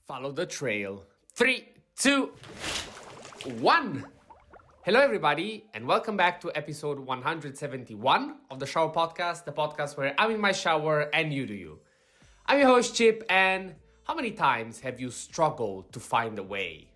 Follow the trail. 3, 2, 1. Hello, everybody, and welcome back to episode 171 of the Shower Podcast, the podcast where I'm in my shower and you do you. I'm your host, Chip, and how many times have you struggled to find a way?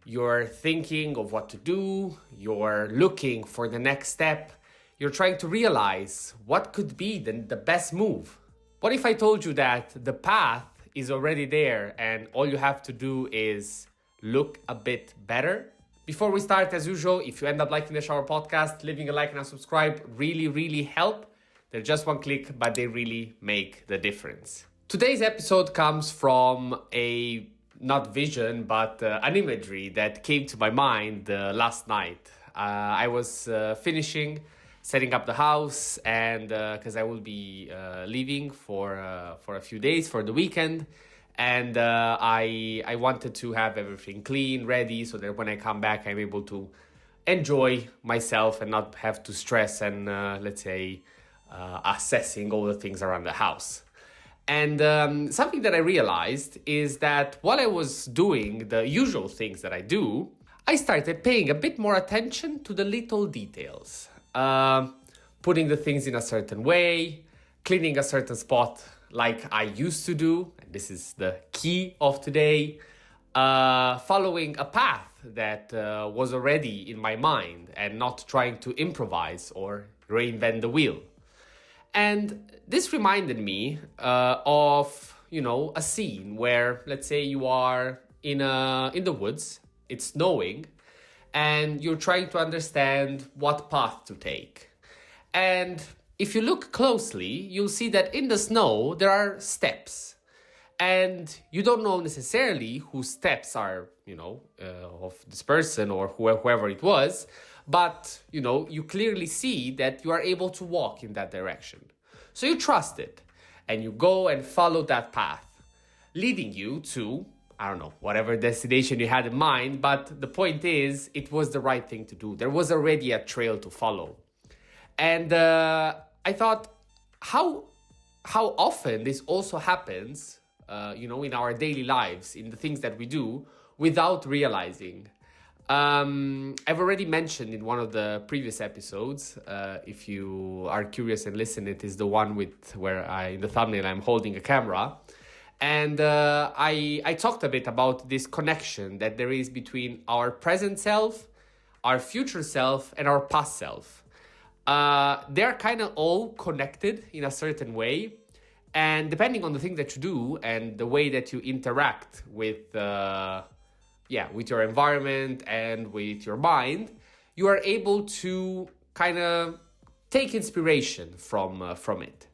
You're thinking of what to do, you're looking for the next step, you're trying to realize what could be the best move. What if I told you that the path is already there and all you have to do is look a bit better? Before we start, as usual, if you end up liking the Shower Podcast, leaving a like and a subscribe really help. They're just one click, but they really make the difference. Today's episode comes from a, not vision, but an imagery that came to my mind last night. I was finishing setting up the house, and because I will be leaving for a few days for the weekend, and I wanted to have everything clean, ready, so that when I come back, I'm able to enjoy myself and not have to stress and assessing all the things around the house. And something that I realized is that while I was doing the usual things that I do, I started paying a bit more attention to the little details. Putting the things in a certain way, cleaning a certain spot like I used to do, and this is the key of today, following a path that was already in my mind and not trying to improvise or reinvent the wheel. And this reminded me of, a scene where, let's say you are in the woods, it's snowing, and you're trying to understand what path to take. And if you look closely, you'll see that in the snow, there are steps. And you don't know necessarily whose steps are, of this person or whoever it was. But, you clearly see that you are able to walk in that direction. So you trust it. And you go and follow that path, leading you to, whatever destination you had in mind. But the point is, it was the right thing to do. There was already a trail to follow. And I thought, how often this also happens, in our daily lives, in the things that we do, without realizing. I've already mentioned in one of the previous episodes, if you are curious and listen, it is the one where in the thumbnail, I'm holding a camera. And I talked a bit about this connection that there is between our present self, our future self, and our past self. They're kind of all connected in a certain way. And depending on the thing that you do and the way that you interact with your environment and with your mind, you are able to kind of take inspiration from it.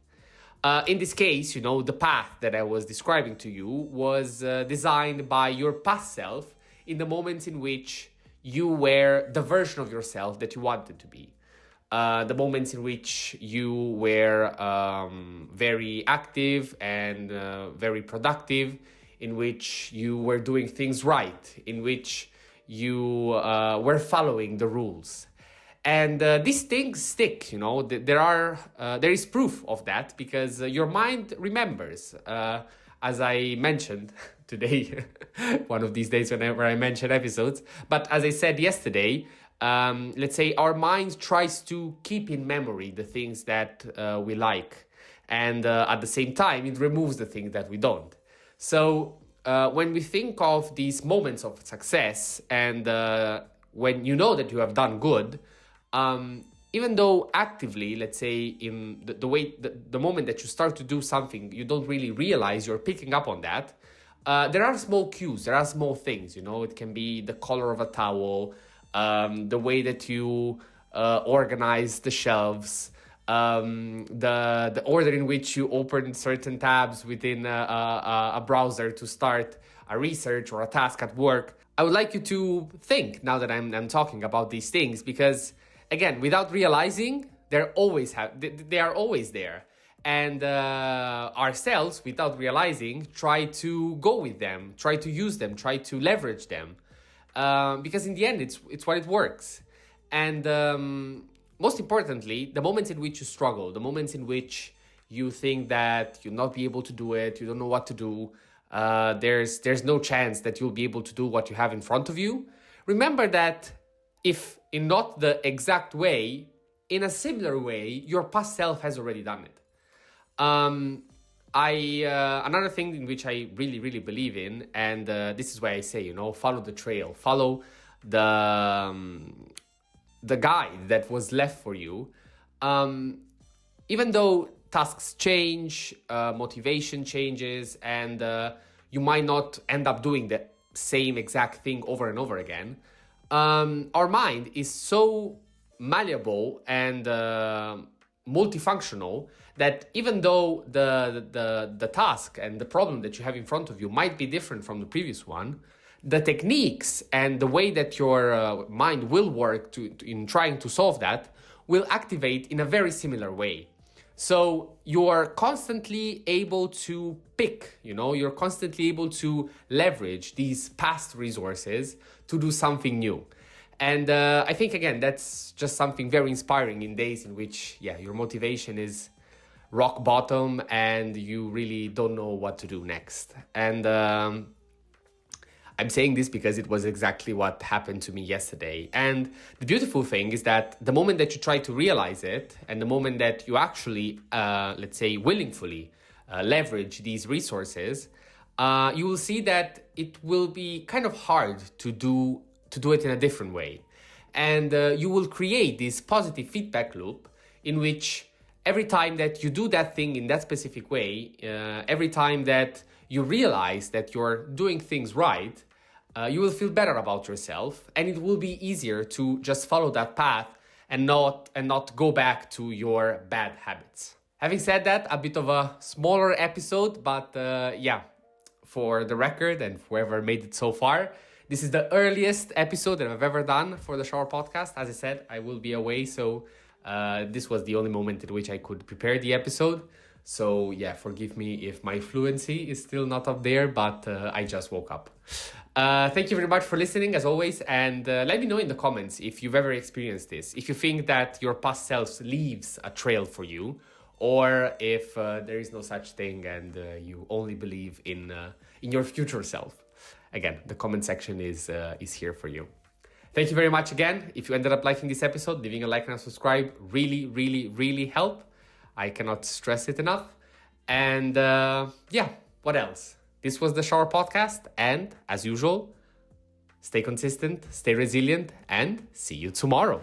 In this case, the path that I was describing to you was designed by your past self in the moments in which you were the version of yourself that you wanted to be. The moments in which you were very active and very productive, in which you were doing things right, in which you were following the rules. And these things stick, there is proof of that because your mind remembers. As I mentioned today, one of these days whenever I mention episodes, but as I said yesterday, let's say our mind tries to keep in memory the things that we like. And at the same time, it removes the things that we don't. So when we think of these moments of success and when you know that you have done good, even though actively, let's say in the moment that you start to do something, you don't really realize you're picking up on that. There are small cues, there are small things, it can be the color of a towel, the way that you organize the shelves, the order in which you open certain tabs within a browser to start a research or a task at work. I would like you to think now that I'm talking about these things because, again, without realizing, they are always there. And ourselves, without realizing, try to go with them, try to use them, try to leverage them. Because in the end, it's what it works. And most importantly, the moments in which you struggle, the moments in which you think that you'll not be able to do it, you don't know what to do, there's no chance that you'll be able to do what you have in front of you. Remember that if in not the exact way, in a similar way, your past self has already done it. Another thing in which I really, really believe in, and this is why I say, follow the trail, follow the guide that was left for you. Even though tasks change, motivation changes, and you might not end up doing the same exact thing over and over again, our mind is so malleable and multifunctional that even though the task and the problem that you have in front of you might be different from the previous one, the techniques and the way that your mind will work in trying to solve that will activate in a very similar way. So you're constantly able to pick, you're constantly able to leverage these past resources to do something new. And I think, again, that's just something very inspiring in days in which, your motivation is rock bottom and you really don't know what to do next. And I'm saying this because it was exactly what happened to me yesterday. And the beautiful thing is that the moment that you try to realize it and the moment that you actually, let's say, willingly leverage these resources, you will see that it will be kind of hard to do it in a different way. And you will create this positive feedback loop in which every time that you do that thing in that specific way, every time that you realize that you're doing things right, you will feel better about yourself, and it will be easier to just follow that path and not go back to your bad habits. Having said that, a bit of a smaller episode, but for the record and whoever made it so far, this is the earliest episode that I've ever done for the Shower Podcast. As I said, I will be away, so this was the only moment in which I could prepare the episode. So forgive me if my fluency is still not up there, but I just woke up. Thank you very much for listening, as always, and let me know in the comments if you've ever experienced this, if you think that your past self leaves a trail for you, or if there is no such thing and you only believe in your future self. Again, the comment section is here for you. Thank you very much again. If you ended up liking this episode, leaving a like and a subscribe really, really, really help. I cannot stress it enough. And what else? This was the Shower Podcast. And as usual, stay consistent, stay resilient, and see you tomorrow.